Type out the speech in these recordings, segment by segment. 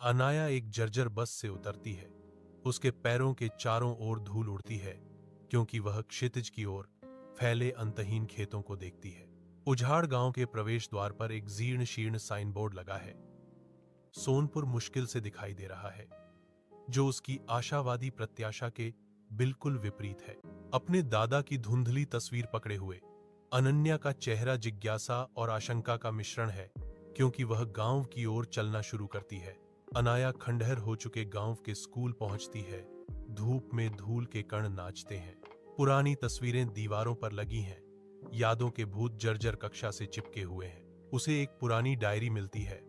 अनाया एक जर्जर बस से उतरती है। उसके पैरों के चारों ओर धूल उड़ती है क्योंकि वह क्षितिज की ओर फैले अंतहीन खेतों को देखती है। उजाड़ गांव के प्रवेश द्वार पर एक जीर्ण शीर्ण साइन बोर्ड लगा है। सोनपुर मुश्किल से दिखाई दे रहा है, जो उसकी आशावादी प्रत्याशा के बिल्कुल विपरीत है। अपने दादा की धुंधली तस्वीर पकड़े हुए अनन्या का चेहरा जिज्ञासा और आशंका का मिश्रण है, क्योंकि वह गांव की ओर चलना शुरू करती है। अनाया खंडहर हो चुके गांव के स्कूल पहुंचती है। धूप में धूल के कण नाचते हैं। पुरानी तस्वीरें दीवारों पर लगी हैं। यादों के भूत जर्जर कक्षा से चिपके हुए हैं। उसे एक पुरानी डायरी मिलती है,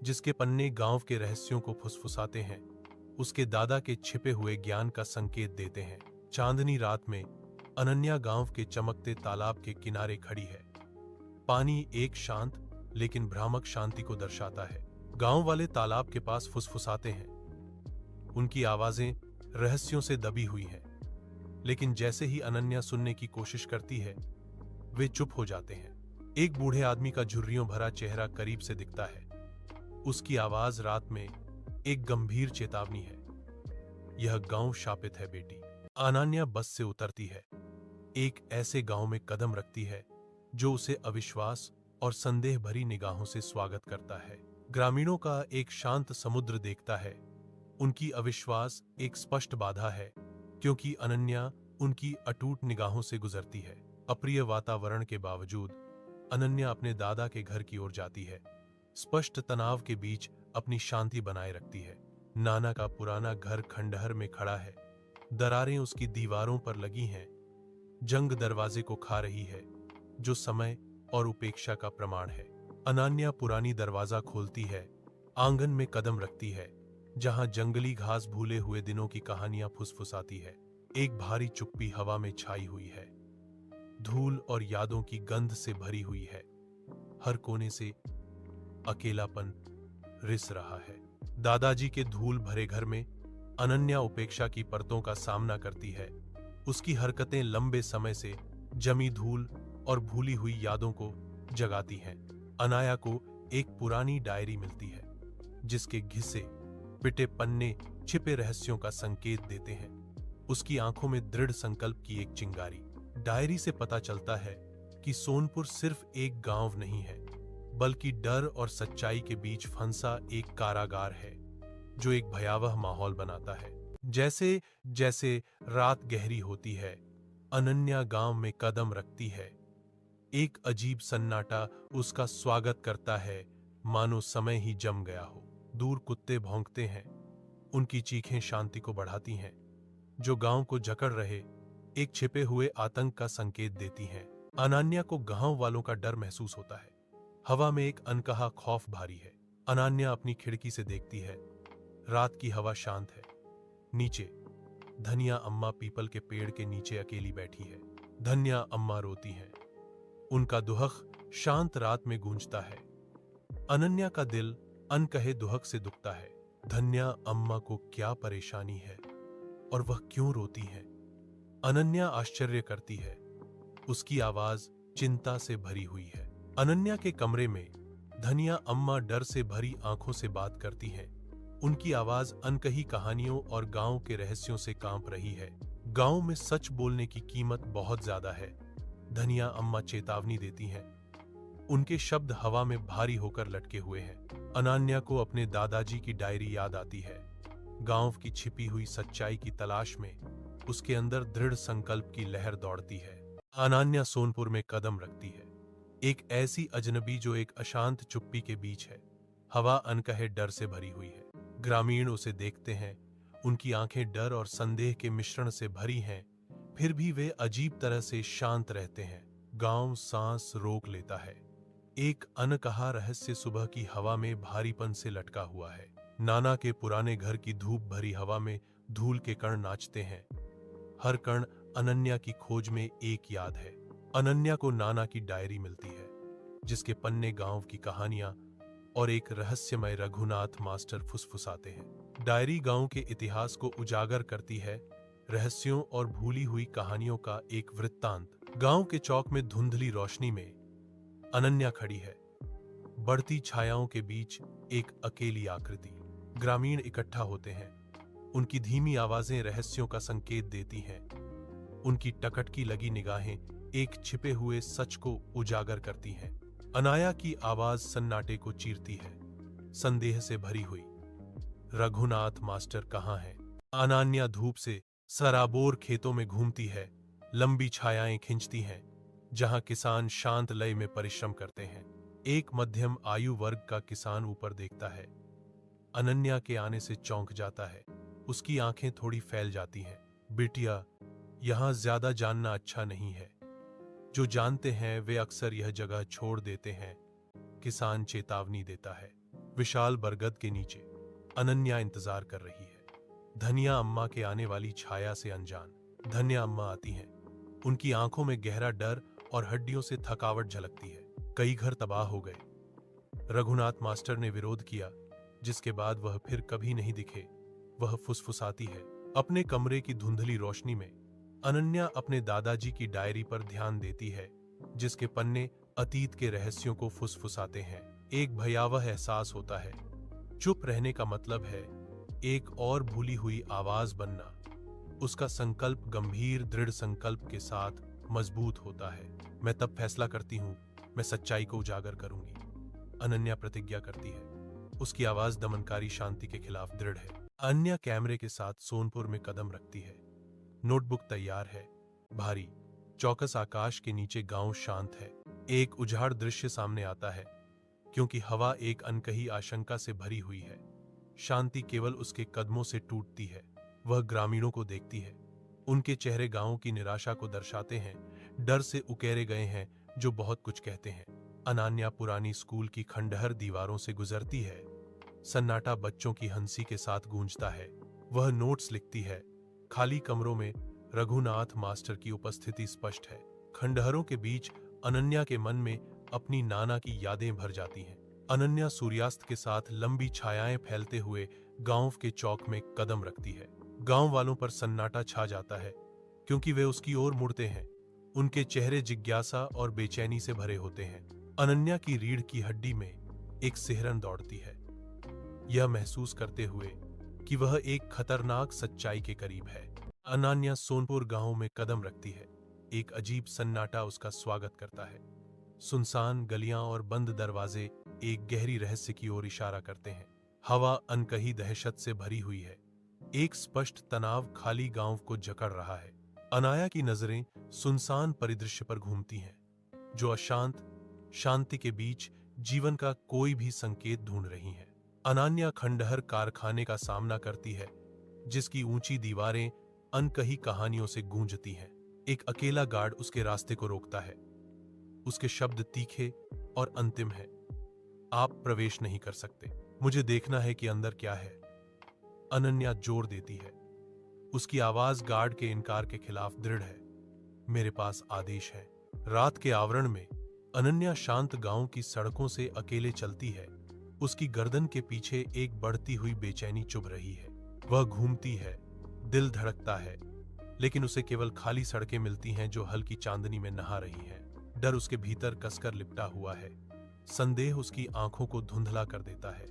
जिसके पन्ने गांव के रहस्यों को फुसफुसाते हैं, उसके दादा के छिपे हुए ज्ञान का संकेत देते हैं। चांदनी रात में अनन्या गांव के चमकते तालाब के किनारे खड़ी है। पानी एक शांत लेकिन भ्रामक शांति को दर्शाता है। गांव वाले तालाब के पास फुसफुसाते हैं। उनकी आवाजें रहस्यों से दबी हुई हैं, लेकिन जैसे ही अनन्या सुनने की कोशिश करती है, वे चुप हो जाते हैं। एक बूढ़े आदमी का झुर्रियों भरा चेहरा करीब से दिखता है। उसकी आवाज रात में एक गंभीर चेतावनी है। यह गांव शापित है बेटी। अनन्या बस से उतरती है। एक ऐसे गांव में कदम रखती है जो उसे अविश्वास और संदेह भरी निगाहों से स्वागत करता है। ग्रामीणों का एक शांत समुद्र देखता है। उनकी अविश्वास एक स्पष्ट बाधा है, क्योंकि अनन्या उनकी अटूट निगाहों से गुजरती है। अप्रिय वातावरण के बावजूद अनन्या अपने दादा के घर की ओर जाती है। स्पष्ट तनाव के बीच अपनी शांति बनाए रखती है। नाना का पुराना घर खंडहर में खड़ा है। दरारें उसकी दीवारों पर लगी हैं। जंग दरवाजे को खा रही है, जो समय और उपेक्षा का प्रमाण है। अनन्या पुरानी दरवाजा खोलती है। आंगन में कदम रखती है, जहां जंगली घास भूले हुए दिनों की कहानियां फुसफुसाती है। एक भारी चुप्पी हवा में छाई हुई है। धूल और यादों की गंध से भरी हुई है। हर कोने से अकेलापन रिस रहा है। दादाजी के धूल भरे घर में अनन्या उपेक्षा की परतों का सामना करती है। उसकी हरकतें लंबे समय से जमी धूल और भूली हुई यादों को जगाती हैं। अनाया को एक पुरानी डायरी मिलती है, जिसके घिसे पिटे पन्ने छिपे रहस्यों का संकेत देते हैं। उसकी आंखों में दृढ़ संकल्प की एक चिंगारी। डायरी से पता चलता है कि सोनपुर सिर्फ एक गांव नहीं है, बल्कि डर और सच्चाई के बीच फंसा एक कारागार है, जो एक भयावह माहौल बनाता है। जैसे जैसे रात गहरी होती है, अनन्या गांव में कदम रखती है। एक अजीब सन्नाटा उसका स्वागत करता है, मानो समय ही जम गया हो। दूर कुत्ते भौंकते हैं। उनकी चीखें शांति को बढ़ाती हैं, जो गांव को जकड़ रहे एक छिपे हुए आतंक का संकेत देती हैं। अनन्या को गांव वालों का डर महसूस होता है। हवा में एक अनकहा खौफ भारी है। अनन्या अपनी खिड़की से देखती है। रात की हवा शांत है। नीचे धनिया अम्मा पीपल के पेड़ के नीचे अकेली बैठी है। धनिया अम्मा रोती हैं। उनका दुहक शांत रात में गूंजता है। अनन्या का दिल अनकहे दुहक से दुखता है। धनिया अम्मा को क्या परेशानी है और वह क्यों रोती है? अनन्या आश्चर्य करती है। उसकी आवाज चिंता से भरी हुई है। अनन्या के कमरे में धनिया अम्मा डर से भरी आंखों से बात करती हैं। उनकी आवाज अनकही कहानियों और गांव के रहस्यों से कांप रही है। गांव में सच बोलने की कीमत बहुत ज्यादा है, धनिया अम्मा चेतावनी देती हैं। उनके शब्द हवा में भारी होकर लटके हुए हैं। अनन्या को अपने दादाजी की डायरी याद आती है। गांव की छिपी हुई सच्चाई की तलाश में उसके अंदर दृढ़ संकल्प की लहर दौड़ती है। अनन्या सोनपुर में कदम रखती है, एक ऐसी अजनबी जो एक अशांत चुप्पी के बीच है। हवा अनकहे डर से भरी हुई है। ग्रामीण उसे देखते हैं। उनकी आंखें डर और संदेह के मिश्रण से भरी हैं, फिर भी वे अजीब तरह से शांत रहते हैं। गांव सांस रोक लेता है। एक अनकहा रहस्य सुबह की हवा में भारीपन से लटका हुआ है। नाना के पुराने घर की धूप भरी हवा में धूल के कण नाचते हैं। हर कण अनन्या की खोज में एक याद है। अनन्या को नाना की डायरी मिलती है, जिसके पन्ने गांव की कहानियां और एक रहस्यमय रघुनाथ मास्टर फुसफुसाते हैं। डायरी गांव के इतिहास को उजागर करती है, रहस्यों और भूली हुई कहानियों का एक वृत्तांत। गांव के चौक में धुंधली रोशनी में अनन्या खड़ी है। बढ़ती छायाओं के बीच एक अकेली आकृति। ग्रामीण इकट्ठा होते हैं। उनकी धीमी आवाजें रहस्यों का संकेत देती हैं। उनकी टकटकी लगी निगाहें एक छिपे हुए सच को उजागर करती हैं। अनाया की आवाज सन्नाटे को चीरती है, संदेह से भरी हुई। रघुनाथ मास्टर कहाँ हैं? अनान्या धूप से सराबोर खेतों में घूमती है, लंबी छायाएं खिंचती हैं, जहां किसान शांत लय में परिश्रम करते हैं। एक मध्यम आयु वर्ग का किसान ऊपर देखता है। अनन्या के आने से चौंक जाता है। उसकी आंखें थोड़ी फैल जाती हैं। बिटिया, यहां ज्यादा जानना अच्छा नहीं है। जो जानते हैं वे अक्सर यह जगह छोड़ देते हैं, किसान चेतावनी देता है। विशाल बरगद के नीचे अनन्या इंतजार कर रही है, धनिया अम्मा के आने वाली छाया से अनजान। धनिया अम्मा आती हैं। उनकी आंखों में गहरा डर और हड्डियों से थकावट झलकती है। कई घर तबाह हो गए। रघुनाथ मास्टर ने विरोध किया, जिसके बाद वह फिर कभी नहीं दिखे। वह फुसफुसाती है। अपने कमरे की धुंधली रोशनी में अनन्या अपने दादाजी की डायरी पर ध्यान देती है, जिसके पन्ने अतीत के रहस्यों को फुसफुसाते हैं। एक भयावह एहसास होता है। चुप रहने का मतलब है एक और भूली हुई आवाज बनना। उसका संकल्प गंभीर दृढ़ संकल्प के साथ मजबूत होता है। मैं तब फैसला करती हूँ, मैं सच्चाई को उजागर करूंगी, अनन्या प्रतिज्ञा करती है। उसकी आवाज दमनकारी शांति के खिलाफ दृढ़ है। अनन्या कैमरे के साथ सोनपुर में कदम रखती है। नोटबुक तैयार है। भारी चौकस आकाश के नीचे गांव शांत है। एक उजाड़ दृश्य सामने आता है, क्योंकि हवा एक अनकही आशंका से भरी हुई है। शांति केवल उसके कदमों से टूटती है। वह ग्रामीणों को देखती है। उनके चेहरे गांव की निराशा को दर्शाते हैं, डर से उकेरे गए हैं, जो बहुत कुछ कहते हैं। अनन्या पुरानी स्कूल की खंडहर दीवारों से गुजरती है। सन्नाटा बच्चों की हंसी के साथ गूंजता है। वह नोट्स लिखती है। खाली कमरों में रघुनाथ मास्टर की उपस्थिति स्पष्ट है। खंडहरों के बीच अनन्या के मन में अपनी नाना की यादें भर जाती हैं। अनन्या सूर्यास्त के साथ लंबी छायाएं फैलते हुए गांव के चौक में कदम रखती है। गांव वालों पर सन्नाटा छा जाता है, क्योंकि वे उसकी ओर मुड़ते हैं। उनके चेहरे जिज्ञासा और बेचैनी से भरे होते हैं। अनन्या की रीढ़ की हड्डी में एक सिहरन दौड़ती है, यह महसूस करते हुए कि वह एक खतरनाक सच्चाई के करीब है। अनन्या सोनपुर गांव में कदम रखती है। एक अजीब सन्नाटा उसका स्वागत करता है। सुनसान गलियां और बंद दरवाजे एक गहरी रहस्य की ओर इशारा करते हैं। हवा अनकही दहशत से भरी हुई है। एक स्पष्ट तनाव खाली गांव को जकड़ रहा है। अनाया की नजरें सुनसान परिदृश्य पर घूमती हैं, जो अशांत शांति के बीच जीवन का कोई भी संकेत ढूंढ रही हैं। अनन्या खंडहर कारखाने का सामना करती है, जिसकी ऊंची दीवारें अनकही कहानियों से गूंजती हैं। एक अकेला गार्ड उसके रास्ते को रोकता है। उसके शब्द तीखे और अंतिम हैं। आप प्रवेश नहीं कर सकते। मुझे देखना है कि अंदर क्या है। अनन्या जोर देती है। उसकी आवाज गार्ड के इनकार के खिलाफ दृढ़ है। मेरे पास आदेश है। रात के आवरण में अनन्या शांत गांव की सड़कों से अकेले चलती है। उसकी गर्दन के पीछे एक बढ़ती हुई बेचैनी चुभ रही है। वह घूमती है, दिल धड़कता है, लेकिन उसे केवल खाली सड़कें मिलती हैं जो हल्की चांदनी में नहा रही हैं। डर उसके भीतर कसकर लिपटा हुआ है। संदेह उसकी आंखों को धुंधला कर देता है,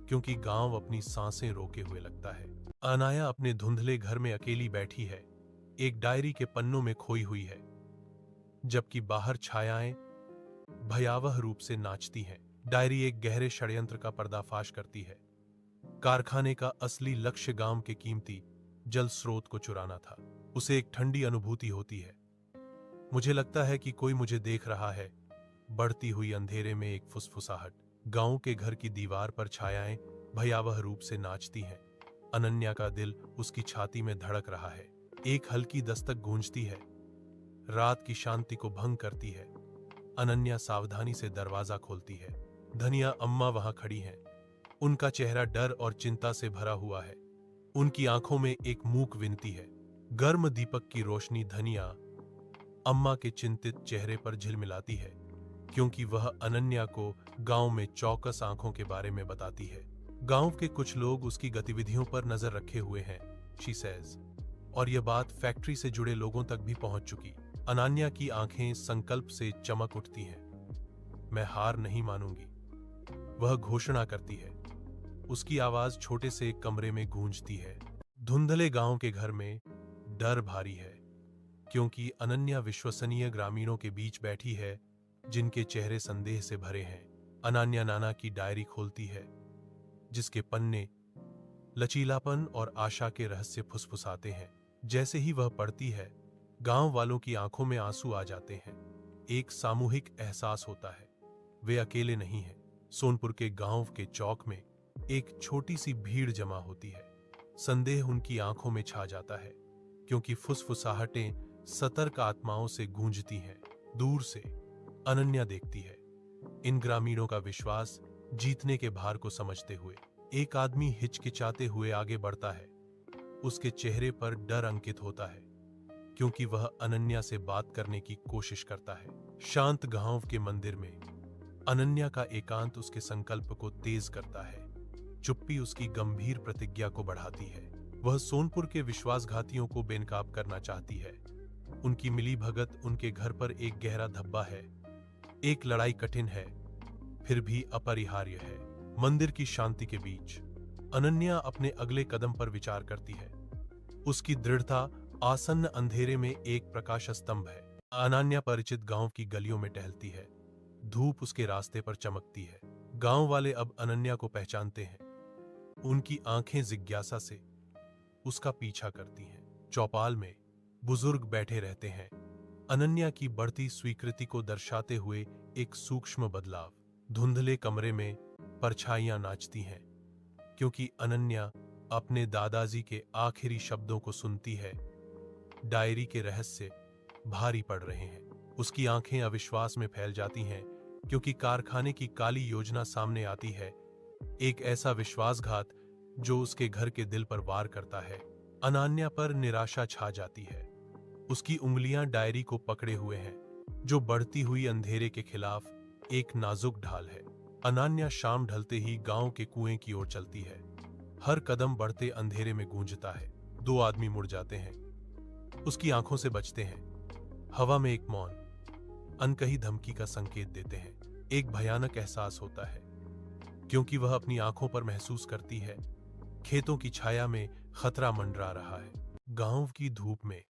क्योंकि गांव अपनी सांसें रोके हुए लगता है। अनाया अपने धुंधले घर में अकेली बैठी है, एक डायरी के पन्नों में खोई हुई है, जबकि बाहर छायाएं भयावह रूप से नाचती हैं। डायरी एक गहरे षड्यंत्र का पर्दाफाश करती है। कारखाने का असली लक्ष्य गांव के कीमती जल स्रोत को चुराना था। उसे एक ठंडी अनुभूति होती है। मुझे लगता है कि कोई मुझे देख रहा है। बढ़ती हुई अंधेरे में एक फुसफुसाहट। गांव के घर की दीवार पर छायाएं भयावह रूप से नाचती हैं। अनन्या का दिल उसकी छाती में धड़क रहा है। एक हल्की दस्तक गूंजती है, रात की शांति को भंग करती है। अनन्या सावधानी से दरवाजा खोलती है। धनिया अम्मा वहां खड़ी हैं। उनका चेहरा डर और चिंता से भरा हुआ है। उनकी आंखों में एक मूक विनती है। गर्म दीपक की रोशनी धनिया अम्मा के चिंतित चेहरे पर झिलमिलाती है, क्योंकि वह अनन्या को गांव में चौकस आंखों के बारे में बताती है। गांव के कुछ लोग उसकी गतिविधियों पर नजर रखे हुए हैं, शी सेज, और यह बात फैक्ट्री से जुड़े लोगों तक भी पहुंच चुकी। अनन्या की आंखें संकल्प से चमक उठती हैं। मैं हार नहीं मानूंगी, वह घोषणा करती है। उसकी आवाज छोटे से एक कमरे में गूंजती है। धुंधले गांव के घर में डर भारी है, क्योंकि अनन्या विश्वसनीय ग्रामीणों के बीच बैठी है जिनके चेहरे संदेह से भरे हैं। अनन्या नाना की डायरी खोलती है, जिसके पन्ने लचीलापन और आशा के रहस्य फुसफुसाते हैं। जैसे ही वह पढ़ती है, गांव वालों की आंखों में आंसू आ जाते हैं। एक सामूहिक एहसास होता है, वे अकेले नहीं हैं। सोनपुर के गांव के चौक में एक छोटी सी भीड़ जमा होती है। संदेह उनकी आंखों में छा जाता है, क्योंकि फुसफुसाहटें सतर्क आत्माओं से गूंजती हैं। दूर से अनन्या देखती है, इन ग्रामीणों का विश्वास जीतने के भार को समझते हुए। एक आदमी हिचकिचाते हुए आगे बढ़ता है। उसके चेहरे पर डर अंकित होता है, क्योंकि वह अनन्या से बात करने की कोशिश करता है। शांत गांव के मंदिर में अनन्या का एकांत उसके संकल्प को तेज करता है। चुप्पी उसकी गंभीर प्रतिज्ञा को बढ़ाती है। वह सोनपुर के विश्वासघातियों को बेनकाब करना चाहती है। उनकी मिलीभगत उनके घर पर एक गहरा धब्बा है। एक लड़ाई कठिन है, फिर भी अपरिहार्य है। मंदिर की शांति के बीच अनन्या अपने अगले कदम पर विचार करती है। उसकी दृढ़ता आसन्न अंधेरे में एक प्रकाश स्तंभ है। अनन्या परिचित गांव की गलियों में टहलती है। धूप उसके रास्ते पर चमकती है। गांव वाले अब अनन्या को पहचानते हैं। उनकी आंखें जिज्ञासा से उसका पीछा करती हैं। चौपाल में बुजुर्ग बैठे रहते हैं, अनन्या की बढ़ती स्वीकृति को दर्शाते हुए एक सूक्ष्म बदलाव। धुंधले कमरे में परछाइयां नाचती हैं, क्योंकि अनन्या अपने दादाजी के आखिरी शब्दों को सुनती है। डायरी के रहस्य भारी पड़ रहे हैं। उसकी आंखें अविश्वास में फैल जाती हैं, क्योंकि कारखाने की काली योजना सामने आती है। एक ऐसा विश्वासघात जो उसके घर के दिल पर वार करता है। अनन्या पर निराशा छा जाती है। उसकी उंगलियां डायरी को पकड़े हुए हैं, जो बढ़ती हुई अंधेरे के खिलाफ एक नाजुक ढाल है। अनन्या शाम ढलते ही गांव के कुएं की ओर चलती है। हर कदम बढ़ते अंधेरे में गूंजता है। दो आदमी मुड़ जाते हैं, उसकी आंखों से बचते हैं। हवा में एक मौन अनकही धमकी का संकेत देते हैं। एक भयानक एहसास होता है, क्योंकि वह अपनी आंखों पर महसूस करती है खेतों की छाया में खतरा मंडरा रहा है। गांव की धूप में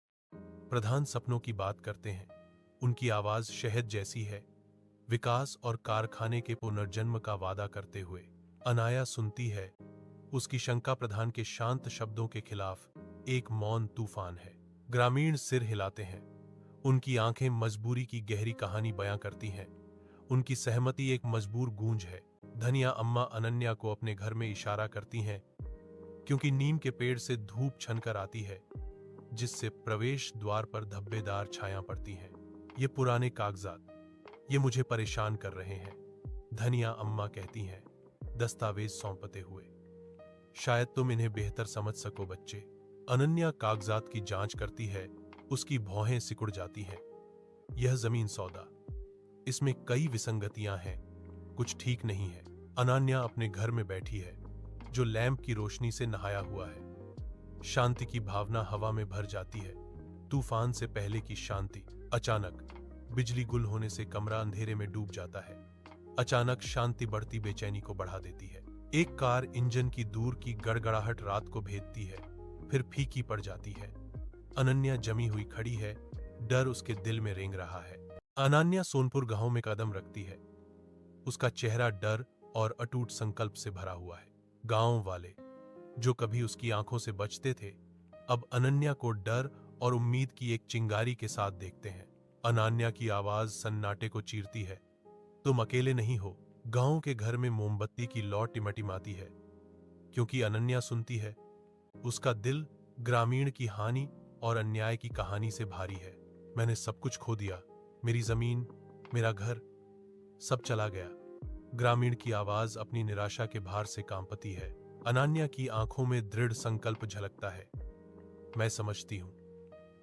प्रधान सपनों की बात करते हैं। उनकी आवाज शहद जैसी है, विकास और कारखाने के पुनर्जन्म का वादा करते हुए। अनाया सुनती है, उसकी शंका प्रधान के शांत शब्दों के खिलाफ एक मौन तूफान है। ग्रामीण सिर हिलाते हैं। उनकी आंखें मजबूरी की गहरी कहानी बयां करती हैं। उनकी सहमति एक मजबूर गूंज है। धनिया अम्मा अनन्या को अपने घर में इशारा करती हैं, क्योंकि नीम के पेड़ से धूप छनकर आती है, जिससे प्रवेश द्वार पर धब्बेदार छाया पड़ती हैं। ये पुराने कागजात, ये मुझे परेशान कर रहे हैं, धनिया अम्मा कहती हैं, दस्तावेज सौंपते हुए। शायद तुम इन्हें बेहतर समझ सको बच्चे। अनन्या कागजात की जांच करती है। उसकी भौहें सिकुड़ जाती हैं। यह जमीन सौदा, इसमें कई विसंगतियां हैं, कुछ ठीक नहीं है। अनन्या अपने घर में बैठी है, जो लैंप की रोशनी से नहाया हुआ है। शांति की भावना हवा में भर जाती है, तूफान से पहले की शांति। अचानक बिजली गुल होने से कमरा अंधेरे में डूब जाता है। अचानक शांति बढ़ती बेचैनी को बढ़ा देती है। एक कार इंजन की दूर की गड़गड़ाहट रात को भेदती है, फिर फीकी पड़ जाती है। अनन्या जमी हुई खड़ी है, डर उसके दिल में रेंग रहा है। अनन्या सोनपुर गांव में कदम रखती है। उसका चेहरा डर और अटूट संकल्प से भरा हुआ है। गांव वाले, जो कभी उसकी आंखों से बचते थे, अब अनन्या को डर और उम्मीद की एक चिंगारी के साथ देखते हैं। अनन्या की आवाज सन्नाटे को चीरती है, तुम अकेले नहीं हो। गांव के घर में मोमबत्ती की लौ टिमटिमाती है, क्योंकि अनन्या सुनती है। उसका दिल ग्रामीण की हानि और अन्याय की कहानी से भारी है। मैंने सब कुछ खो दिया, मेरी जमीन, मेरा घर, सब चला गया। ग्रामीण की आवाज अपनी निराशा के भार से कांपती है। अनन्या की आंखों में दृढ़ संकल्प झलकता है। मैं समझती हूं,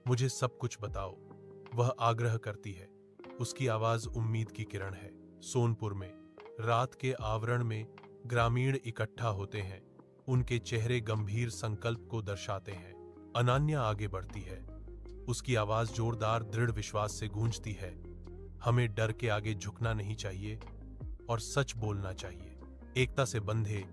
मुझे सब कुछ बताओ, वह आग्रह करती है। उसकी आवाज उम्मीद की किरण है। सोनपुर में रात के आवरण में ग्रामीण इकट्ठा होते हैं। उनके चेहरे गंभीर संकल्प को दर्शाते हैं। अनन्या आगे बढ़ती है। उसकी आवाज जोरदार दृढ़ विश्वास से गूंजती है। हमें डर के आगे झुकना नहीं चाहिए और सच बोलना चाहिए। एकता से बंधे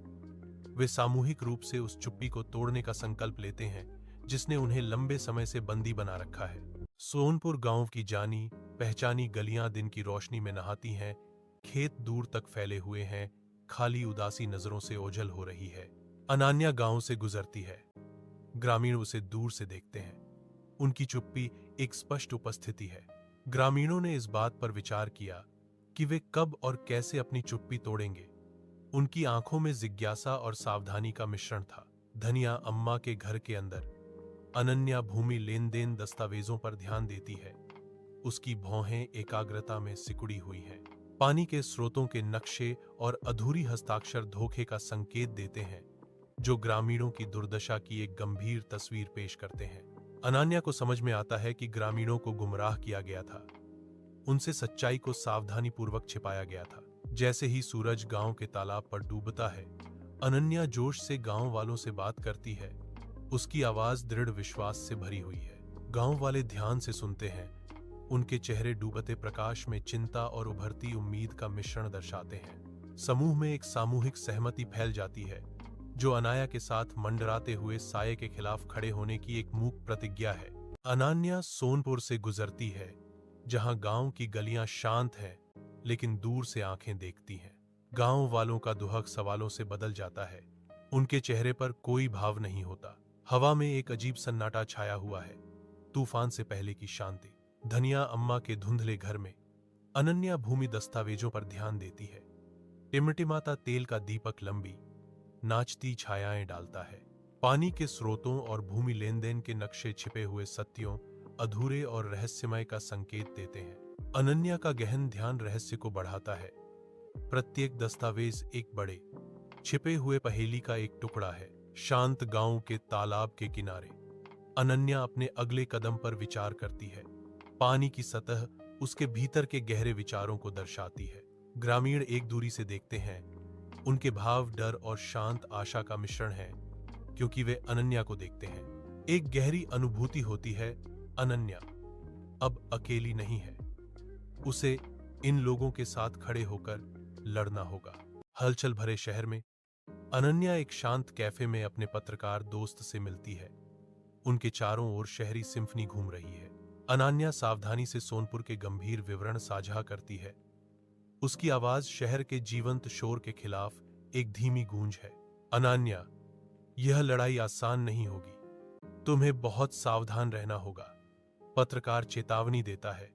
वे सामूहिक रूप से उस चुप्पी को तोड़ने का संकल्प लेते हैं जिसने उन्हें लंबे समय से बंदी बना रखा है। सोनपुर गांव की जानी पहचानी गलियां दिन की रोशनी में नहाती हैं, खेत दूर तक फैले हुए हैं, खाली उदासी नजरों से ओझल हो रही है। अनन्या गांव से गुजरती है, ग्रामीण उसे दूर से देखते हैं। उनकी चुप्पी एक स्पष्ट उपस्थिति है। ग्रामीणों ने इस बात पर विचार किया कि वे कब और कैसे अपनी चुप्पी तोड़ेंगे। उनकी आंखों में जिज्ञासा और सावधानी का मिश्रण था। धनिया अम्मा के घर के अंदर अनन्या भूमि लेन देन दस्तावेजों पर ध्यान देती है। उसकी भौहें एकाग्रता में सिकुड़ी हुई हैं। पानी के स्रोतों के नक्शे और अधूरी हस्ताक्षर धोखे का संकेत देते हैं, जो ग्रामीणों की दुर्दशा की एक गंभीर तस्वीर पेश करते हैं। अनन्या को समझ में आता है कि ग्रामीणों को गुमराह किया गया था। उनसे सच्चाई को सावधानीपूर्वक छिपाया गया था। जैसे ही सूरज गांव के तालाब पर डूबता है, अनन्या जोश से गांव वालों से बात करती है। उसकी आवाज दृढ़ विश्वास से भरी हुई है। गांव वाले ध्यान से सुनते हैं। उनके चेहरे डूबते प्रकाश में चिंता और उभरती उम्मीद का मिश्रण दर्शाते हैं। समूह में एक सामूहिक सहमति फैल जाती है, जो अनाया के साथ मंडराते हुए साये के खिलाफ खड़े होने की एक मूक प्रतिज्ञा है। अनन्या सोनपुर से गुजरती है, जहां गांव की गलियां शांत हैं, लेकिन दूर से आंखें देखती हैं। गांव वालों का दुहक सवालों से बदल जाता है। उनके चेहरे पर कोई भाव नहीं होता। हवा में एक अजीब सन्नाटा छाया हुआ है, तूफान से पहले की शांति। धनिया अम्मा के धुंधले घर में अनन्या भूमि दस्तावेजों पर ध्यान देती है। टिमटिमाता तेल का दीपक लंबी नाचती छायाएं डालता है। पानी के स्रोतों और भूमि लेन देन के नक्शे छिपे हुए सत्यों, अधूरे और रहस्यमय का संकेत देते हैं। अनन्या का गहन ध्यान रहस्य को बढ़ाता है। प्रत्येक दस्तावेज एक बड़े छिपे हुए पहेली का एक टुकड़ा है। शांत गांव के तालाब के किनारे अनन्या अपने अगले कदम पर विचार करती है। पानी की सतह उसके भीतर के गहरे विचारों को दर्शाती है। ग्रामीण एक दूरी से देखते हैं। उनके भाव डर और शांत आशा का मिश्रण है, क्योंकि वे अनन्या को देखते हैं। एक गहरी अनुभूति होती है, अनन्या अब अकेली नहीं है। उसे इन लोगों के साथ खड़े होकर लड़ना होगा। हलचल भरे शहर में अनन्या एक शांत कैफे में अपने पत्रकार दोस्त से मिलती है। उनके चारों ओर शहरी सिम्फनी घूम रही है। अनन्या सावधानी से सोनपुर के गंभीर विवरण साझा करती है। उसकी आवाज शहर के जीवंत शोर के खिलाफ एक धीमी गूंज है। अनन्या, यह लड़ाई आसान नहीं होगी। तुम्हें बहुत सावधान रहना होगा, पत्रकार चेतावनी देता है।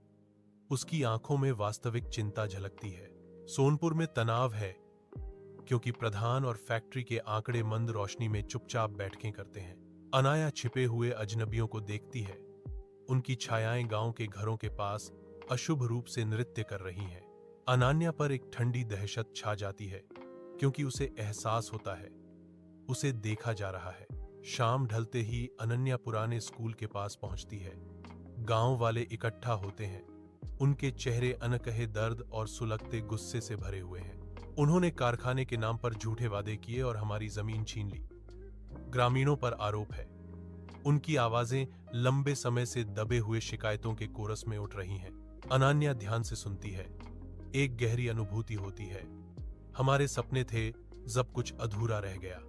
उसकी आंखों में वास्तविक चिंता झलकती है। सोनपुर में तनाव है, क्योंकि प्रधान और फैक्ट्री के आंकड़े मंद रोशनी में चुपचाप बैठकें करते हैं। अनाया छिपे हुए अजनबियों को देखती है। उनकी छायाएं गांव के घरों के पास अशुभ रूप से नृत्य कर रही हैं। अनन्या पर एक ठंडी दहशत छा जाती है, क्योंकि उसे एहसास होता है उसे देखा जा रहा है। शाम ढलते ही अनन्या पुराने स्कूल के पास पहुंचती है। गांव वाले इकट्ठा होते हैं। उनके चेहरे अनकहे दर्द और सुलगते गुस्से से भरे हुए हैं। उन्होंने कारखाने के नाम पर झूठे वादे किए और हमारी जमीन छीन ली। ग्रामीणों पर आरोप है। उनकी आवाजें लंबे समय से दबे हुए शिकायतों के कोरस में उठ रही हैं। अनन्या ध्यान से सुनती है। एक गहरी अनुभूति होती है। हमारे सपने थे, जब कुछ अधूरा रह गया।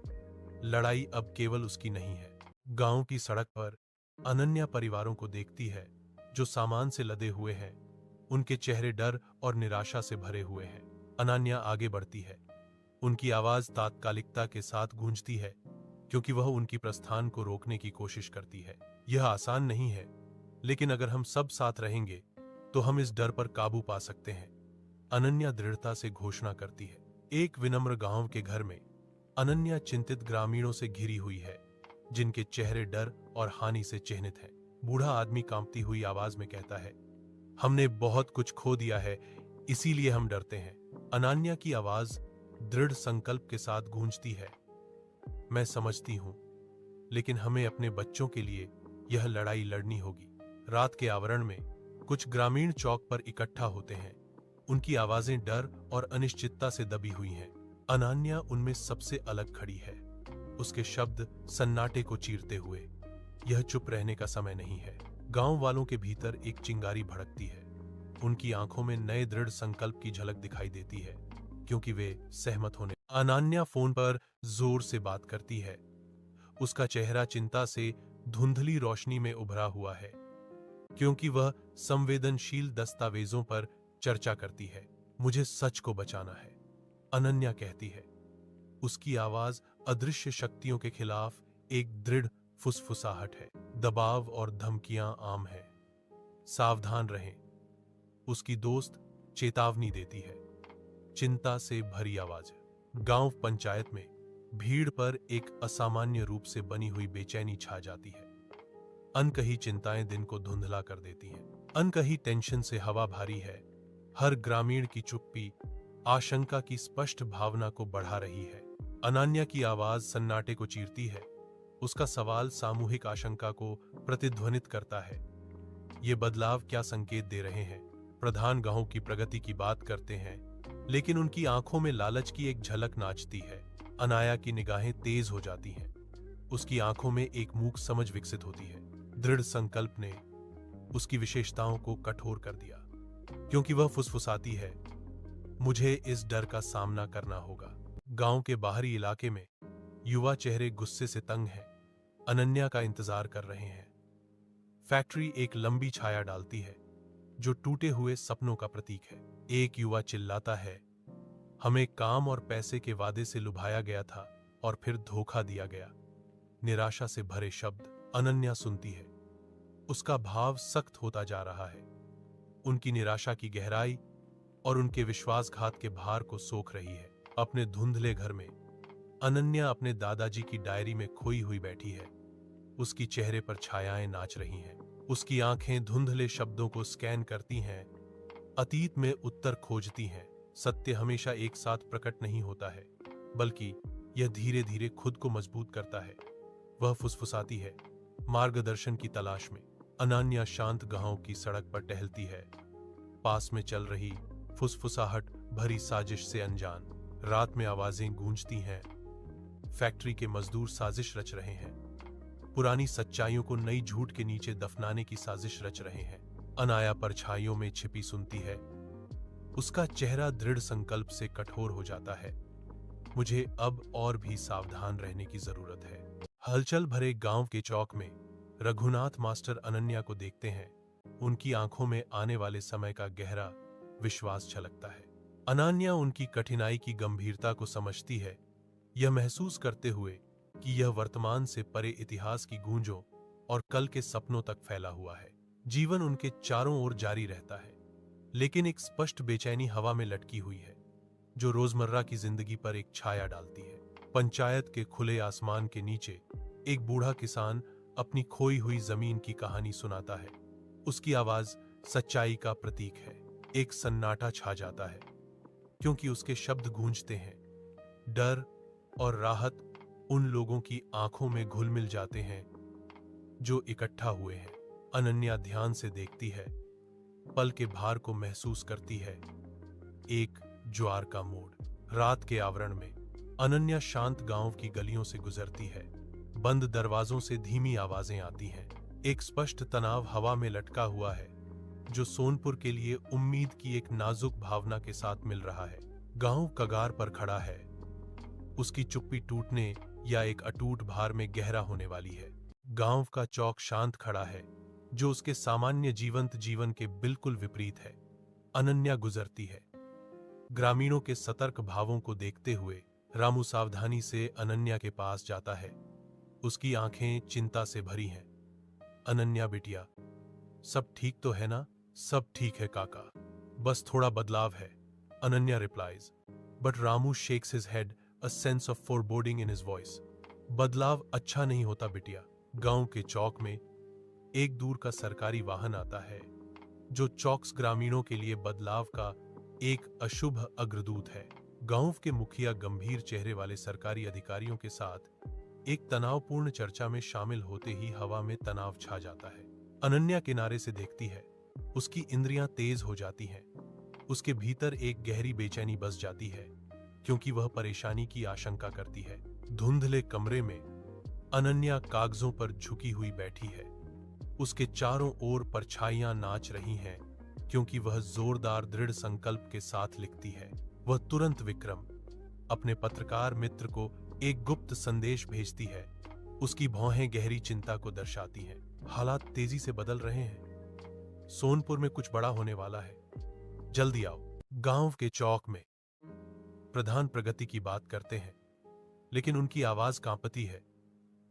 लड़ाई अब केवल उसकी नहीं है। गांव की सड़क पर अनन्या परिवारों को देखती है, जो सामान से लदे हुए हैं। उनके चेहरे डर और निराशा से भरे हुए हैं। अनन्या आगे बढ़ती है। उनकी आवाज तात्कालिकता के साथ गूंजती है, क्योंकि वह उनकी प्रस्थान को रोकने की कोशिश करती है। यह आसान नहीं है, लेकिन अगर हम सब साथ रहेंगे तो हम इस डर पर काबू पा सकते हैं, अनन्या दृढ़ता से घोषणा करती है। एक विनम्र गांव के घर में अनन्या चिंतित ग्रामीणों से घिरी हुई है, जिनके चेहरे डर और हानि से चिन्हित हैं। बूढ़ा आदमी कांपती हुई आवाज में कहता है, हमने बहुत कुछ खो दिया है, इसीलिए हम डरते हैं। अनन्या की आवाज दृढ़ संकल्प के साथ गूंजती है, मैं समझती हूं, लेकिन हमें अपने बच्चों के लिए यह लड़ाई लड़नी होगी। रात के आवरण में कुछ ग्रामीण चौक पर इकट्ठा होते हैं। उनकी आवाजें डर और अनिश्चितता से दबी हुई हैं। अनन्या उनमें सबसे अलग खड़ी है। उसके शब्द सन्नाटे को चीरते हुए, यह चुप रहने का समय नहीं है। गांव वालों के भीतर एक चिंगारी भड़कती है। उनकी आंखों में नए दृढ़ संकल्प की झलक दिखाई देती है, क्योंकि वे सहमत होने अनन्या फोन पर जोर से बात करती है। उसका चेहरा चिंता से धुंधली रोशनी में उभरा हुआ है, क्योंकि वह संवेदनशील दस्तावेजों पर चर्चा करती है। मुझे सच को बचाना है, अनन्या कहती है। उसकी आवाज अदृश्य शक्तियों के खिलाफ एक दृढ़ फुसफुसाहट है। दबाव और धमकियां आम है, सावधान रहें, उसकी दोस्त चेतावनी देती है। चिंता से भरी आवाज। गांव पंचायत में भीड़ पर एक असामान्य रूप से बनी हुई बेचैनी छा जाती है। अनकही चिंताएं दिन को धुंधला कर देती हैं। अनकही टेंशन से हवा भारी है। हर ग्रामीण की चुप्पी आशंका की स्पष्ट भावना को बढ़ा रही है। अनन्या की आवाज सन्नाटे को चीरती है। उसका सवाल सामूहिक आशंका को प्रतिध्वनित करता है। ये बदलाव क्या संकेत दे रहे हैं? प्रधान गांव की प्रगति की बात करते हैं, लेकिन उनकी आंखों में लालच की एक झलक नाचती है। अनाया की निगाहें तेज हो जाती हैं। उसकी आंखों में एक मूक समझ विकसित होती है। दृढ़ संकल्प ने उसकी विशेषताओं को कठोर कर दिया, क्योंकि वह फुसफुसाती है, मुझे इस डर का सामना करना होगा। गांव के बाहरी इलाके में युवा चेहरे गुस्से से तंग हैं, अनन्या का इंतजार कर रहे हैं। फैक्ट्री एक लंबी छाया डालती है, जो टूटे हुए सपनों का प्रतीक है। एक युवा चिल्लाता है, हमें काम और पैसे के वादे से लुभाया गया था और फिर धोखा दिया गया। निराशा से भरे शब्द अनन्या सुनती है। उसका भाव सख्त होता जा रहा है। उनकी निराशा की गहराई और उनके विश्वासघात के भार को सोख रही है। अपने धुंधले घर में अनन्या अपने दादाजी की डायरी में खोई हुई बैठी है। उसकी चेहरे पर छायाएं नाच रही हैं। उसकी आंखें धुंधले शब्दों को स्कैन करती हैं, अतीत में उत्तर खोजती हैं। सत्य हमेशा एक साथ प्रकट नहीं होता है, बल्कि यह धीरे धीरे खुद को मजबूत करता है। वह फुसफुसाती है, मार्गदर्शन की तलाश में। अनन्या शांत गांव की सड़क पर टहलती है, पास में चल रही फुसफुसाहट भरी साजिश से अनजान। रात में आवाजें गूंजती हैं। फैक्ट्री के मजदूर साजिश रच रहे हैं। पुरानी सच्चाइयों को नई झूठ के नीचे दफनाने की साजिश रच रहे हैं। अनाया परछाइयों में छिपी सुनती है। उसका चेहरा दृढ़ संकल्प से कठोर हो जाता है। मुझे अब और भी सावधान रहने की जरूरत है। हलचल भरे गांव के चौक में रघुनाथ मास्टर अनन्या को देखते हैं। उनकी आंखों में आने वाले समय का गहरा विश्वास झलकता है। अनन्या उनकी कठिनाई की गंभीरता को समझती है, यह महसूस करते हुए कि यह वर्तमान से परे इतिहास की गूंजों और कल के सपनों तक फैला हुआ है। जीवन उनके चारों ओर जारी रहता है, लेकिन एक स्पष्ट बेचैनी हवा में लटकी हुई है, जो रोजमर्रा की जिंदगी पर एक छाया डालती है। पंचायत के खुले आसमान के नीचे एक बूढ़ा किसान अपनी खोई हुई जमीन की कहानी सुनाता है। उसकी आवाज सच्चाई का प्रतीक है। एक सन्नाटा छा जाता है, क्योंकि उसके शब्द गूंजते हैं। डर और राहत उन लोगों की आंखों में घुल मिल जाते हैं जो इकट्ठा हुए हैं। अनन्या ध्यान से देखती है, पल के भार को महसूस करती है। एक ज्वार का मोड़। रात के आवरण में अनन्या शांत गांव की गलियों से गुजरती है। बंद दरवाजों से धीमी आवाजें आती हैं। एक स्पष्ट तनाव हवा में लटका हुआ है, जो सोनपुर के लिए उम्मीद की एक नाजुक भावना के साथ मिल रहा है। गांव कगार पर खड़ा है, उसकी चुप्पी टूटने या एक अटूट भार में गहरा होने वाली है। गांव का चौक शांत खड़ा है, जो उसके सामान्य जीवंत जीवन के बिल्कुल विपरीत है। अनन्या गुजरती है। ग्रामीणों के सतर्क भावों को देखते हुए रामू सावधानी से अनन्या के पास जाता है। उसकी आंखें चिंता से भरी हैं। अनन्या बिटिया, सब ठीक तो है ना? सब ठीक है काका, बस थोड़ा बदलाव है, Ananya replies. But Ramu shakes his head, a sense of foreboding in his voice. बदलाव अच्छा नहीं होता बिटिया। गांव के चौक में एक दूर का सरकारी वाहन आता है, जो चौक्स ग्रामीणों के लिए बदलाव का एक अशुभ अग्रदूत है। गांव के मुखिया गंभीर चेहरे वाले सरकारी अधिकारियों के साथ एक तनावपूर्ण चर्चा में शामिल होते ही हवा में तनाव छा जाता है। अनन्या किनारे से देखती है। उसकी इंद्रियां तेज हो जाती हैं। उसके भीतर एक गहरी बेचैनी बस जाती है, क्योंकि वह परेशानी की आशंका करती है। धुंधले कमरे में अनन्या कागजों पर झुकी हुई बैठी है। उसके चारों ओर परछाइयां नाच रही हैं, क्योंकि वह जोरदार दृढ़ संकल्प के साथ लिखती है। वह तुरंत विक्रम, अपने पत्रकार मित्र को एक गुप्त संदेश भेजती है। उसकी भौहें गहरी चिंता को दर्शाती हैं। हालात तेजी से बदल रहे हैं। सोनपुर में कुछ बड़ा होने वाला है, जल्दी आओ। गांव के चौक में प्रधान प्रगति की बात करते हैं, लेकिन उनकी आवाज कांपती है।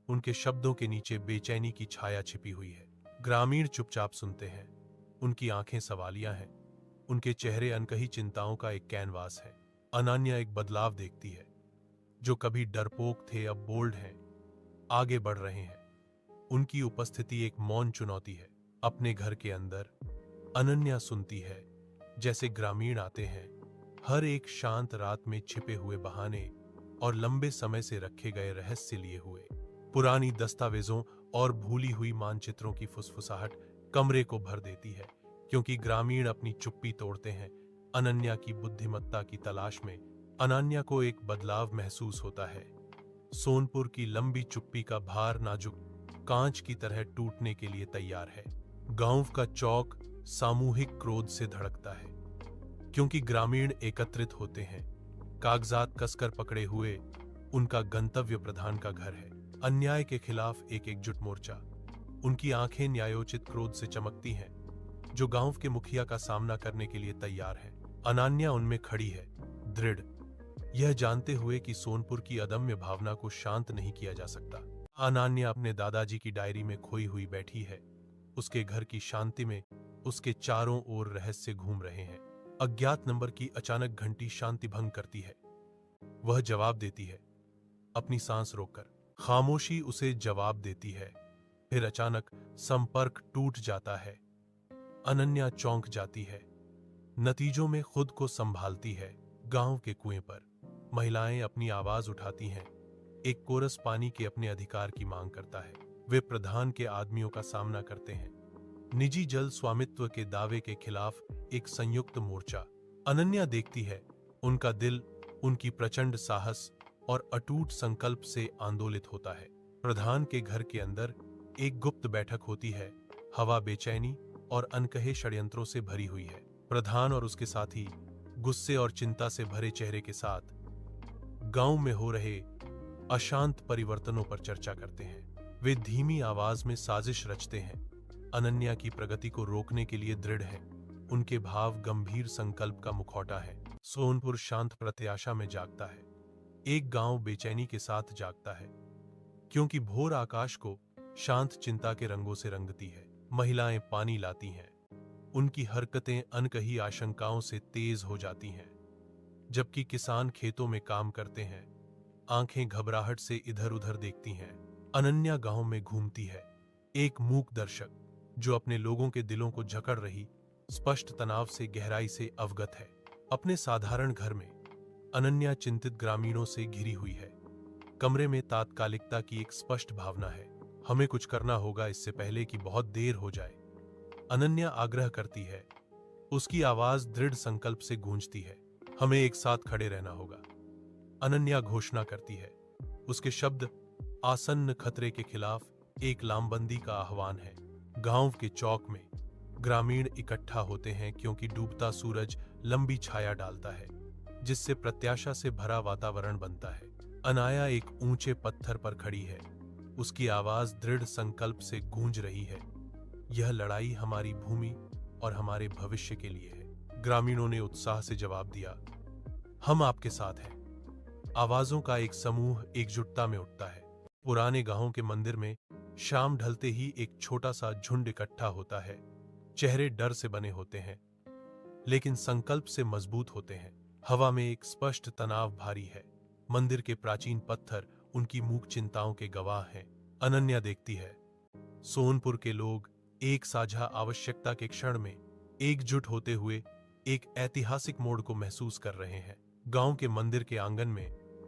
उनके शब्दों के नीचे बेचैनी की छाया छिपी हुई है। ग्रामीण चुपचाप सुनते हैं। उनकी आंखें सवालिया हैं। उनके चेहरे अनकही चिंताओं का एक कैनवास है। अनन्या एक बदलाव देखती है। जो कभी डरपोक थे अब बोल्ड हैं, आगे बढ़ रहे हैं। उनकी उपस्थिति एक मौन चुनौती है। अपने घर के अंदर अनन्या सुनती है, जैसे ग्रामीण आते हैं, हर एक शांत रात में छिपे हुए बहाने और लंबे समय से रखे गए रहस्य लिए हुए। पुरानी दस्तावेजों और भूली हुई मानचित्रों की फुसफुसाहट कमरे को भर देती है, क्योंकि ग्रामीण अपनी चुप्पी तोड़ते हैं अनन्या की बुद्धिमत्ता की तलाश में। अनन्या को एक बदलाव महसूस होता है। सोनपुर की लंबी चुप्पी का भार नाजुक कांच की तरह टूटने के लिए तैयार है। गांव का चौक सामूहिक क्रोध से धड़कता है, क्योंकि ग्रामीण एकत्रित होते हैं, कागजात कसकर पकड़े हुए। उनका गंतव्य प्रधान का घर है। अन्याय के खिलाफ एक एकजुट मोर्चा। उनकी आंखें न्यायोचित क्रोध से चमकती हैं, जो गांव के मुखिया का सामना करने के लिए तैयार है। अनन्या उनमें खड़ी है, दृढ़, यह जानते हुए कि सोनपुर की अदम्य भावना को शांत नहीं किया जा सकता। अनन्या अपने दादाजी की डायरी में खोई हुई बैठी है। उसके घर की शांति में उसके चारों ओर रहस्य घूम रहे हैं। अज्ञात नंबर की अचानक घंटी शांति भंग करती है। वह जवाब देती है, अपनी सांस रोककर। खामोशी उसे जवाब देती है। फिर अचानक संपर्क टूट जाता है। अनन्या चौंक जाती है। नतीजों में खुद को संभालती है। गांव के कुएं पर महिलाएं अपनी आवाज उठाती हैं। एक कोरस पानी के अपने अधिकार की मांग करता है। वे प्रधान के आदमियों का सामना करते हैं। निजी जल स्वामित्व के दावे के खिलाफ एक संयुक्त मोर्चा। अनन्या देखती है, उनका दिल उनकी प्रचंड साहस और अटूट संकल्प से आंदोलित होता है। प्रधान के घर के अंदर एक गुप्त बैठक होती है। हवा बेचैनी और अनकहे षड्यंत्रों से भरी हुई है। प्रधान और उसके साथी गुस्से और चिंता से भरे चेहरे के साथ गांव में हो रहे अशांत परिवर्तनों पर चर्चा करते हैं। वे धीमी आवाज में साजिश रचते हैं। अनन्या की प्रगति को रोकने के लिए दृढ़ हैं। उनके भाव गंभीर संकल्प का मुखौटा है। सोनपुर शांत प्रत्याशा में जागता है। एक गांव बेचैनी के साथ जागता है, क्योंकि भोर आकाश को शांत चिंता के रंगों से रंगती है। महिलाएं पानी लाती हैं। उनकी हरकतें अनकही आशंकाओं से तेज हो जाती हैं। जबकि किसान खेतों में काम करते हैं, आंखें घबराहट से इधर उधर देखती हैं। अनन्या गांव में घूमती है, एक मूक दर्शक जो अपने लोगों के दिलों को जकड़ रही स्पष्ट तनाव से गहराई से अवगत है। अपने साधारण घर में अनन्या चिंतित ग्रामीणों से घिरी हुई है। कमरे में तात्कालिकता की एक स्पष्ट भावना है। हमें कुछ करना होगा इससे पहले कि बहुत देर हो जाए। अनन्या आग्रह करती है। उसकी आवाज दृढ़ संकल्प से गूंजती है। हमें एक साथ खड़े रहना होगा। अनन्या घोषणा करती है। उसके शब्द आसन्न खतरे के खिलाफ एक लामबंदी का आह्वान है। गांव के चौक में ग्रामीण इकट्ठा होते हैं, क्योंकि डूबता सूरज लंबी छाया डालता है, जिससे प्रत्याशा से भरा वातावरण बनता है। अनाया एक ऊंचे पत्थर पर खड़ी है। उसकी आवाज दृढ़ संकल्प से गूंज रही है। यह लड़ाई हमारी भूमि और हमारे भविष्य के लिए है। ग्रामीणों ने उत्साह से जवाब दिया, हम आपके साथ हैं। आवाजों का एक समूह एकजुटता में उठता है। पुराने गांव के मंदिर में शाम ढलते ही एक छोटा सा झुंड इकट्ठा होता है। चेहरे डर से बने होते हैं, लेकिन संकल्प से मजबूत होते हैं। हवा में एक स्पष्ट तनाव भारी है। मंदिर के प्राचीन पत्थर उनकी मूक चिंताओं के गवाह हैं। अनन्या देखती है, सोनपुर के लोग एक साझा आवश्यकता के क्षण में एकजुट होते हुए एक ऐतिहासिक मोड़ को महसूस कर रहे हैं। गांव के मंदिर के आंगन में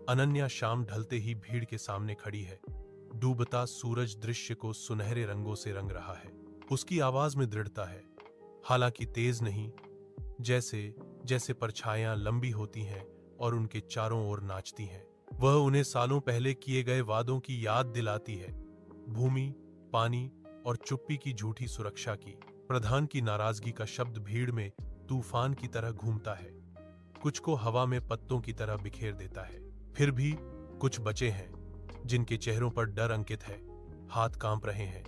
अनन्या शाम ढलते ही भीड़ के सामने खड़ी है। डूबता सूरज दृश्य को सुनहरे रंगों से रंग रहा है। उसकी आवाज में दृढ़ता है, हालांकि तेज नहीं, जैसे जैसे परछायां लंबी होती हैं और उनके चारों ओर नाचती हैं। वह उन्हें सालों पहले किए गए वादों की याद दिलाती है, भूमि, पानी और चुप्पी की झूठी सुरक्षा की। प्रधान की नाराजगी का शब्द भीड़ में तूफान की तरह घूमता है। कुछ को हवा में पत्तों की तरह बिखेर देता है। फिर भी कुछ बचे हैं जिनके चेहरों पर डर अंकित है। हाथ कांप रहे हैं,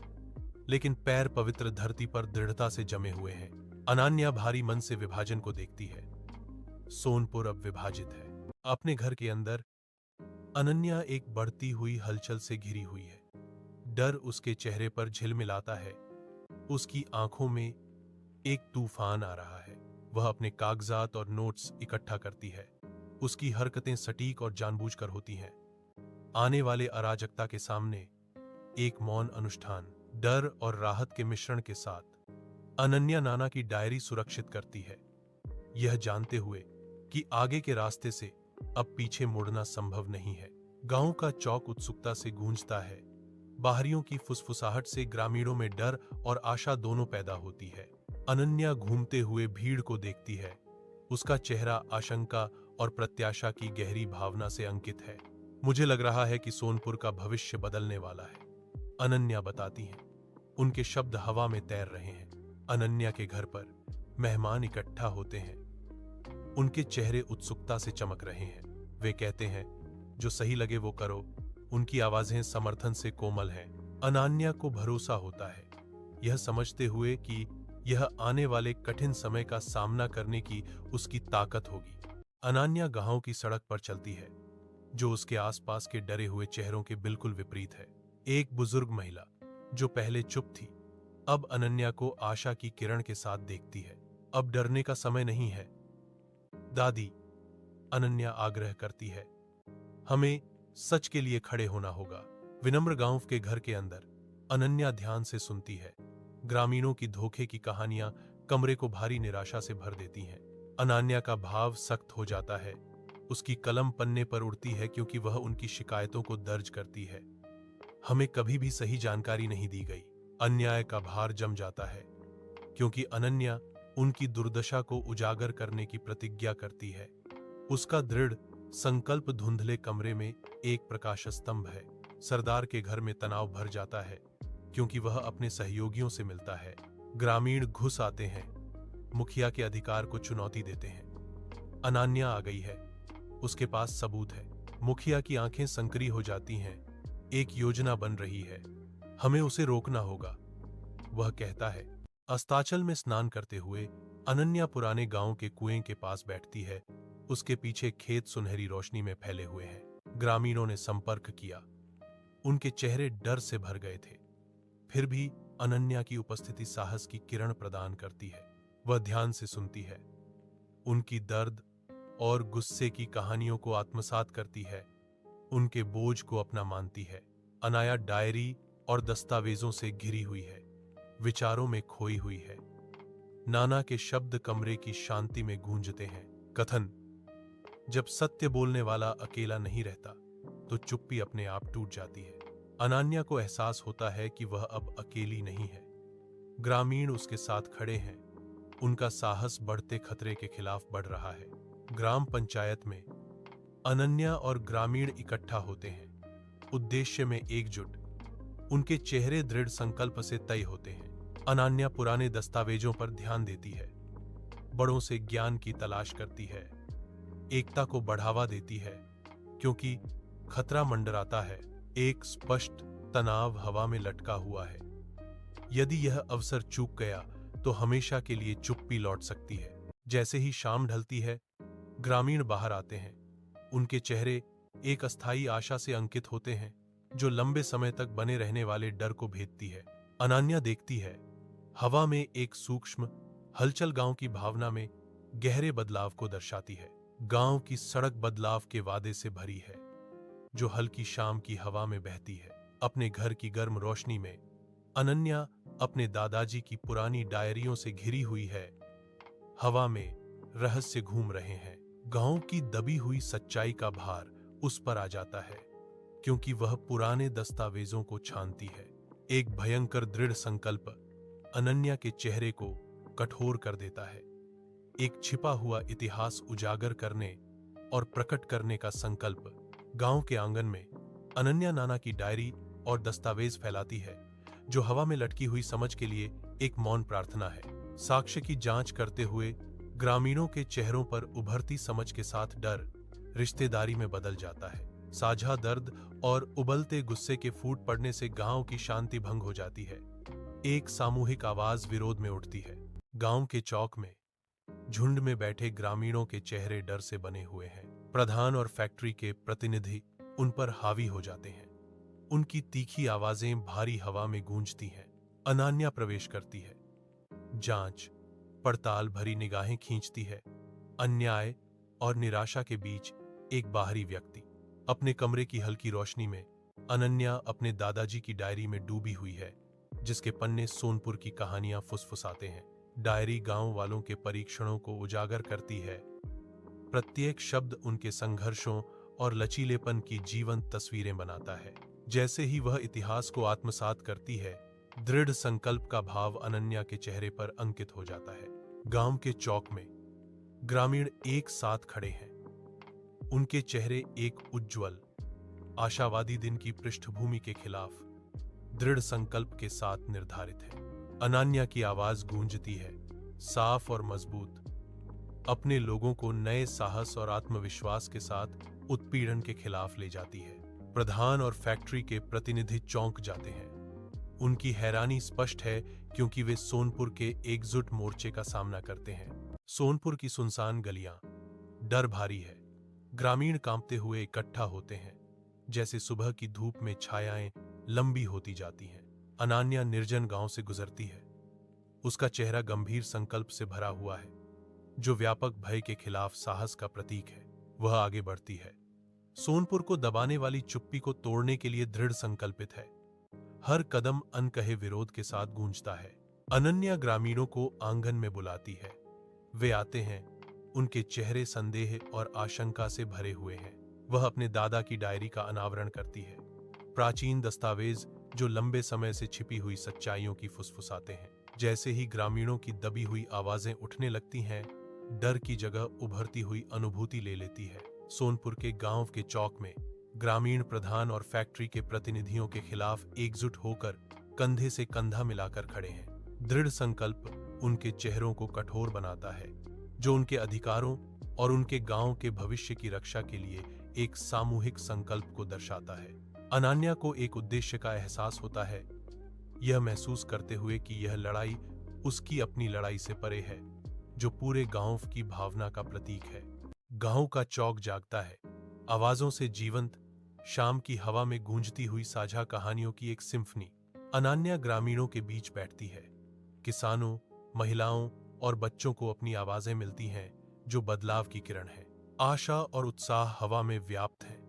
लेकिन पैर पवित्र धरती पर दृढ़ता से जमे हुए हैं। अनन्या भारी मन से विभाजन को देखती है। सोनपुर अब विभाजित है। अपने घर के अंदर अनन्या एक बढ़ती हुई हलचल से घिरी हुई है। डर उसके चेहरे पर झिलमिलाता है। उसकी आंखों में एक तूफान आ रहा है। वह अपने कागजात और नोट्स इकट्ठा करती है। उसकी हरकतें सटीक और जानबूझकर होती हैं। आने वाले अराजकता के सामने एक मौन अनुष्ठान, डर और राहत के मिश्रण के साथ अनन्या नाना की डायरी सुरक्षित करती है, यह जानते हुए कि आगे के रास्ते से अब पीछे मुड़ना संभव नहीं है। गांव का चौक उत्सुकता से गूंजता है। बाहरियों की फुसफुसाहट से ग्रामीणों में डर और आशा दोनों पैदा होती है। अनन्या घूमते हुए भीड़ को देखती है। उसका चेहरा आशंका और प्रत्याशा की गहरी भावना से अंकित है। मुझे लग रहा है कि सोनपुर का भविष्य बदलने वाला है, अनन्या बताती हैं। उनके शब्द हवा में तैर रहे हैं। अनन्या के घर पर मेहमान इकट्ठा होते हैं। उनके चेहरे उत्सुकता से चमक रहे हैं। वे कहते हैं, जो सही लगे वो करो। उनकी आवाजें समर्थन से कोमल हैं। अनन्या को भरोसा होता है, यह समझते हुए कि यह आने वाले कठिन समय का सामना करने की उसकी ताकत होगी। अनन्या गांव की सड़क पर चलती है, जो उसके आसपास के डरे हुए चेहरों के बिल्कुल विपरीत है। एक बुजुर्ग महिला, जो पहले चुप थी, अब अनन्या को आशा की किरण के साथ देखती है। अब डरने का समय नहीं है, दादी, अनन्या आग्रह करती है। हमें सच के लिए खड़े होना होगा। विनम्र गांव के घर के अंदर अनन्या ध्यान से सुनती है। ग्रामीणों की धोखे की कहानियां कमरे को भारी निराशा से भर देती हैं। अनन्या का भाव सख्त हो जाता है। उसकी कलम पन्ने पर उड़ती है क्योंकि वह उनकी शिकायतों को दर्ज करती है। हमें कभी भी सही जानकारी नहीं दी गई। अन्याय का भार जम जाता है क्योंकि अनन्या उनकी दुर्दशा को उजागर करने की प्रतिज्ञा करती है। उसका दृढ़ संकल्प धुंधले कमरे में एक प्रकाश स्तंभ है। सरदार के घर में तनाव भर जाता है क्योंकि वह अपने सहयोगियों से मिलता है। ग्रामीण घुस आते हैं, मुखिया के अधिकार को चुनौती देते हैं। अनन्या आ गई है, उसके पास सबूत है। मुखिया की आंखें संकरी हो जाती हैं। एक योजना बन रही है, हमें उसे रोकना होगा, वह कहता है। अस्ताचल में स्नान करते हुए अनन्या पुराने गांव के कुएं के पास बैठती है। उसके पीछे खेत सुनहरी रोशनी में फैले हुए हैं। ग्रामीणों ने संपर्क किया। उनके चेहरे डर से भर गए थे। फिर भी अनन्या की उपस्थिति साहस की किरण प्रदान करती है। वह ध्यान से सुनती है, उनकी दर्द और गुस्से की कहानियों को आत्मसात करती है, उनके बोझ को अपना मानती है। अनाया डायरी और दस्तावेजों से घिरी हुई है, विचारों में खोई हुई है। नाना के शब्द कमरे की शांति में गूंजते हैं। कथन, जब सत्य बोलने वाला अकेला नहीं रहता तो चुप्पी अपने आप टूट जाती है। अनन्या को एहसास होता है कि वह अब अकेली नहीं है। ग्रामीण उसके साथ खड़े हैं। उनका साहस बढ़ते खतरे के खिलाफ बढ़ रहा है। ग्राम पंचायत में अनन्या और ग्रामीण इकट्ठा होते हैं, उद्देश्य में एकजुट। उनके चेहरे दृढ़ संकल्प से तय होते हैं। अनन्या पुराने दस्तावेजों पर ध्यान देती है, बड़ों से ज्ञान की तलाश करती है, एकता को बढ़ावा देती है क्योंकि खतरा मंडराता है। एक स्पष्ट तनाव हवा में लटका हुआ है। यदि यह अवसर चूक गया तो हमेशा के लिए चुप्पी लौट सकती है। जैसे ही शाम ढलती है, ग्रामीण बाहर आते हैं। उनके चेहरे एक अस्थायी आशा से अंकित होते हैं जो लंबे समय तक बने रहने वाले डर को भेदती है। अनन्या देखती है, हवा में एक सूक्ष्म हलचल गांव की भावना में गहरे बदलाव को दर्शाती है। गांव की सड़क बदलाव के वादे से भरी है, जो हल्की शाम की हवा में बहती है। अपने घर की गर्म रोशनी में अनन्या अपने दादाजी की पुरानी डायरियों से घिरी हुई है। हवा में रहस्य घूम रहे हैं। गांव की दबी हुई सच्चाई का भार उस पर आ जाता है क्योंकि वह पुराने दस्तावेजों को छानती है। एक भयंकर दृढ़ संकल्प अनन्या के चेहरे को कठोर कर देता है। एक छिपा हुआ इतिहास उजागर करने और प्रकट करने का संकल्प। गांव के आंगन में अनन्या नाना की डायरी और दस्तावेज फैलाती है, जो हवा में लटकी हुई समझ के लिए एक मौन प्रार्थना है। साक्ष्य की जांच करते हुए ग्रामीणों के चेहरों पर उभरती समझ के साथ डर रिश्तेदारी में बदल जाता है। साझा दर्द और उबलते गुस्से के फूट पड़ने से गांव की शांति भंग हो जाती है। एक सामूहिक आवाज विरोध में उठती है। गांव के चौक में झुंड में बैठे ग्रामीणों के चेहरे डर से बने हुए हैं। प्रधान और फैक्ट्री के प्रतिनिधि उन पर हावी हो जाते हैं। उनकी तीखी आवाजें भारी हवा में गूंजती हैं। अनन्या प्रवेश करती है। जांच पड़ताल भरी निगाहें खींचती है। अन्याय और निराशा के बीच एक बाहरी व्यक्ति। अपने कमरे की हल्की रोशनी में अनन्या अपने दादाजी की डायरी में डूबी हुई है, जिसके पन्ने सोनपुर की कहानियां फुसफुसाते हैं। डायरी गांव वालों के परीक्षणों को उजागर करती है। प्रत्येक शब्द उनके संघर्षों और लचीलेपन की जीवंत तस्वीरें बनाता है। जैसे ही वह इतिहास को आत्मसात करती है, दृढ़ संकल्प का भाव अनन्या के चेहरे पर अंकित हो जाता है। गांव के चौक में ग्रामीण एक साथ खड़े हैं। उनके चेहरे एक उज्ज्वल, आशावादी दिन की पृष्ठभूमि के खिलाफ दृढ़ संकल्प के साथ निर्धारित है। अनन्या की आवाज गूंजती है, साफ और मजबूत, अपने लोगों को नए साहस और आत्मविश्वास के साथ उत्पीड़न के खिलाफ ले जाती है। प्रधान और फैक्ट्री के प्रतिनिधि चौंक जाते हैं। उनकी हैरानी स्पष्ट है, क्योंकि वे सोनपुर के एकजुट मोर्चे का सामना करते हैं। सोनपुर की सुनसान गलियां डर भारी है। ग्रामीण कांपते हुए इकट्ठा होते हैं, जैसे सुबह की धूप में छायाएं लंबी होती जाती हैं। अनन्या निर्जन गांव से गुजरती है। उसका चेहरा गंभीर संकल्प से भरा हुआ है, जो व्यापक भय के खिलाफ साहस का प्रतीक है। वह आगे बढ़ती है, सोनपुर को दबाने वाली चुप्पी को तोड़ने के लिए दृढ़ संकल्पित है। हर कदम अनकहे विरोध के साथ गूंजता है। अनन्या ग्रामीणों को आंगन में बुलाती है। वे आते हैं। उनके चेहरे संदेह और आशंका से भरे हुए हैं। वह अपने दादा की डायरी का अनावरण करती है। प्राचीन दस्तावेज जो लंबे समय से छिपी हुई सच्चाइयों की फुसफुसाते हैं। जैसे ही ग्रामीणों की दबी हुई आवाजें उठने लगती हैं, डर की जगह उभरती हुई अनुभूति ले लेती है। सोनपुर के गांव के चौक में ग्रामीण प्रधान और फैक्ट्री के प्रतिनिधियों के खिलाफ एकजुट होकर कंधे से कंधा मिलाकर खड़े हैं। दृढ़ संकल्प उनके चेहरों को कठोर बनाता है, जो उनके अधिकारों और उनके गांव के भविष्य की रक्षा के लिए एक सामूहिक संकल्प को दर्शाता है। अनन्या को एक उद्देश्य का एहसास होता है, यह महसूस करते हुए कि यह लड़ाई उसकी अपनी लड़ाई से परे है, जो पूरे गांव की भावना का प्रतीक है। गांव का चौक जागता है, आवाजों से जीवंत, शाम की हवा में गूंजती हुई साझा कहानियों की एक सिम्फनी। अनन्या ग्रामीणों के बीच बैठती है। किसानों, महिलाओं और बच्चों को अपनी आवाजें मिलती हैं, जो बदलाव की किरण है। आशा और उत्साह हवा में व्याप्त है।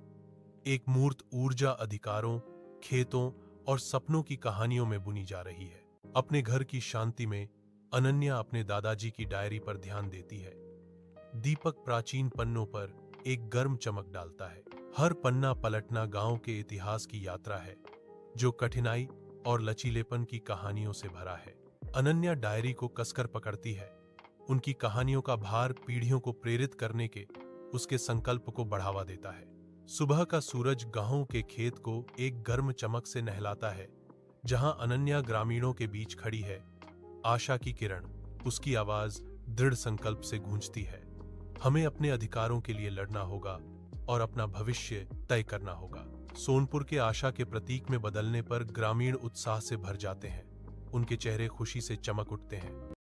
एक मूर्त ऊर्जा अधिकारों, खेतों और सपनों की कहानियों में बुनी जा रही है। अपने घर की शांति में अनन्या अपने दादाजी की डायरी पर ध्यान देती है। दीपक प्राचीन पन्नों पर एक गर्म चमक डालता है। हर पन्ना पलटना गांव के इतिहास की यात्रा है, जो कठिनाई और लचीलेपन की कहानियों से भरा है। अनन्या डायरी को कसकर पकड़ती है। उनकी कहानियों का भार पीढ़ियों को प्रेरित करने के उसके संकल्प को बढ़ावा देता है। सुबह का सूरज गांव के खेत को एक गर्म चमक से नहलाता है। जहां अनन्या ग्रामीणों के बीच खड़ी है, आशा की किरण, उसकी आवाज दृढ़ संकल्प से गूंजती है। हमें अपने अधिकारों के लिए लड़ना होगा और अपना भविष्य तय करना होगा। सोनपुर के आशा के प्रतीक में बदलने पर ग्रामीण उत्साह से भर जाते हैं। उनके चेहरे खुशी से चमक उठते हैं।